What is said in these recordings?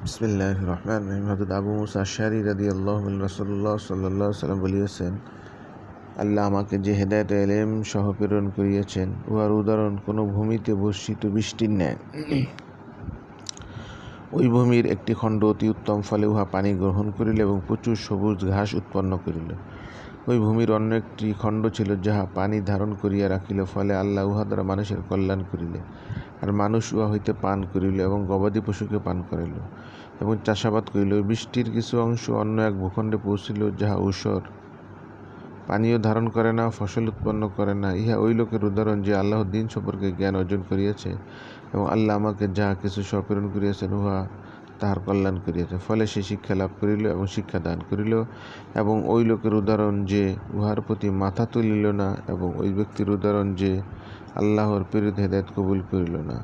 বিসমিল্লাহির রহমানির রহিম। হযরত আবু মুসা আশআরী রাদিয়াল্লাহু আনহু রাসূলুল্লাহ সাল্লাল্লাহু আলাইহি ওয়াসাল্লাম বলিয়েছেন, আল্লাহ আমাকে যে হেদায়েত ও ইলম সহ প্রেরণ করিয়াছেন, উহার উদাহরণ কোনো ভূমিতে বর্ষিত বৃষ্টির ন্যায়। ওই ভূমির একটি খণ্ড অতি উত্তম, ফলে উহা পানি গ্রহণ করিল এবং প্রচুর সবুজ ঘাস উৎপন্ন করিল। ওই ভূমির অন্য একটি খণ্ড ছিল, যাহা পানি ধারণ করিয়া রাখিল, ফলে আল্লাহ উহা দ্বারা মানুষের কল্যাণ করিলে, আর মানুষ উহা হইতে পান করিল এবং গবাদি পশুকে পান করিল এবং চাষাবাদ করিল। বৃষ্টির কিছু অংশ অন্য এক ভূখণ্ডে পৌঁছিল, যাহা ঊষর পানীয় ধারণ করে না, ফসল উৎপন্ন করে না। ইহা ওই লোকের উদাহরণ, যে আল্লাহর দিন সম্পর্কে জ্ঞান অর্জন করিয়াছে এবং আল্লাহ আমাকে যাহা কিছু প্রেরণ করিয়াছেন, উহা তাহার কল্যাণ করিয়াছে, ফলে সে শিক্ষা লাভ করিল এবং শিক্ষা দান করিল। এবং ওই লোকের উদাহরণ, যে উহার প্রতি মাথা তুলিল না, এবং ওই ব্যক্তির উদাহরণ, যে আল্লাহর প্রেরিত হেদায়েত কবুল করিল না।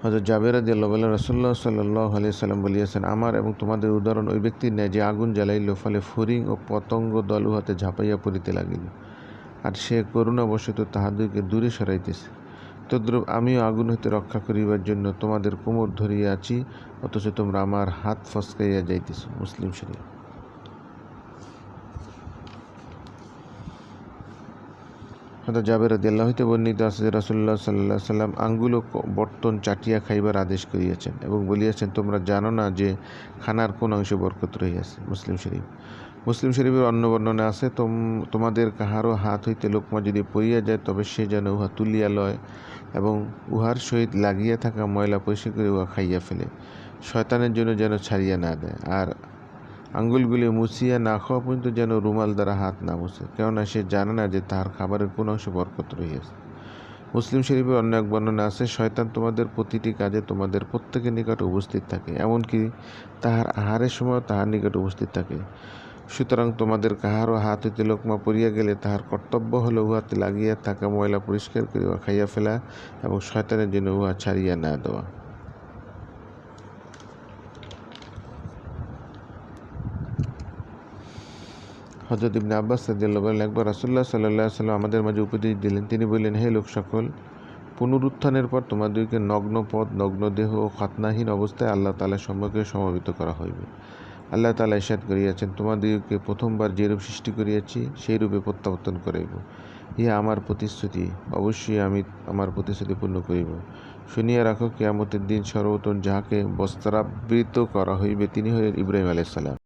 হযরত জাবের রাদিয়াল্লাহু আনহু রাসূলুল্লাহ সাল্লাল্লাহু আলাইহি ওয়াসাল্লাম বলিয়াছেন, আমার এবং তোমাদের উদাহরণ ওই ব্যক্তির ন্যায়, যে আগুন জ্বালাইল, ফলে ফড়িং ও পতঙ্গ দল উহাতে ঝাঁপাইয়া পড়িতে লাগিল, আর সে করুণাবশত তাহাদিগকে দূরে সরাইতেছে। তদ্রূপ আমিও আগুন হইতে রক্ষা করিবার জন্য তোমাদের কোমর ধরিয়া আছি, অথচ তোমরা আমার হাত ফসকাইয়া যাইতেছ। মুসলিম শরীফ। হযরত জাবের রাদিয়াল্লাহু হইতে বর্ণিত আছে যে রাসূলুল্লাহ সাল্লাল্লাহু আলাইহি ওয়াসাল্লাম আঙ্গুল ও বর্তন চাটিয়া খাইবার আদেশ করিয়াছেন এবং বলিয়াছেন, তোমরা জানো না যে খানার কোন অংশে বরকত রহিয়াছে। মুসলিম শরীফ। মুসলিম শরীফের অন্য বর্ণনা আছে, তোমাদের কাহারও হাত হইতে লোকমা যদি পড়িয়া যায়, তবে সে যেন উহা তুলিয়া লয় এবং উহার সহিত লাগিয়া থাকা ময়লা পরিষ্কার করে উহা খাইয়া ফেলে, শয়তানের জন্য যেন ছাড়িয়া না দেয়, আর আঙ্গুলগুলি মুছিয়া না খাওয়া পর্যন্ত যেন রুমাল দ্বারা হাত না মুছে, কেননা সে জানে না যে তাহার খাবারের কোন অংশে বরকত রহিয়াছে। মুসলিম শরীফের অন্য এক বর্ণনা আছে, শয়তান তোমাদের প্রতিটি কাজে তোমাদের প্রত্যেকের নিকট উপস্থিত থাকে, এমনকি তাহার আহারের সময় তাহার নিকট উপস্থিত থাকে। সুতরাং তোমাদের কাহারও হাত হইতে লোকমা পড়িয়া গেলে তাহার কর্তব্য হল উহাতে লাগিয়া থাকা ময়লা পরিষ্কার করে উহা খাইয়া ফেলা এবং শয়তানের জন্য উহা ছাড়িয়া না দেওয়া। হযরত ইবনে আব্বাস রাদিয়াল্লাহু আনহু একবার রাসূলুল্লাহ সাল্লাল্লাহু আলাইহি ওয়াসাল্লাম আমাদের মাঝে উপদেশ দিলেন। তিনি বললেন, হে লোক সকল, পুনরুত্থানের পর তোমাদেরকে নগ্ন পদ, নগ্ন দেহ ও খতনাহীন অবস্থায় আল্লাহ তাআলার সম্মুখে সমবেত করা হইবে। আল্লাহ তাআলা ইরশাদ করিয়াছেন, তোমাদেরকে প্রথমবার যেরূপ সৃষ্টি করিয়াছি, সেই রূপে প্রত্যাবর্তন করাইব। ইহা আমার প্রতিশ্রুতি, অবশ্যই আমি আমার প্রতিশ্রুতি পূর্ণ করিব। শুনিয়া রাখো, কিয়ামতের দিন সর্বপ্রথম যাহাকে বস্ত্রাবৃত করা হইবে, তিনি হলেন ইব্রাহিম আলাইহিস সালাম।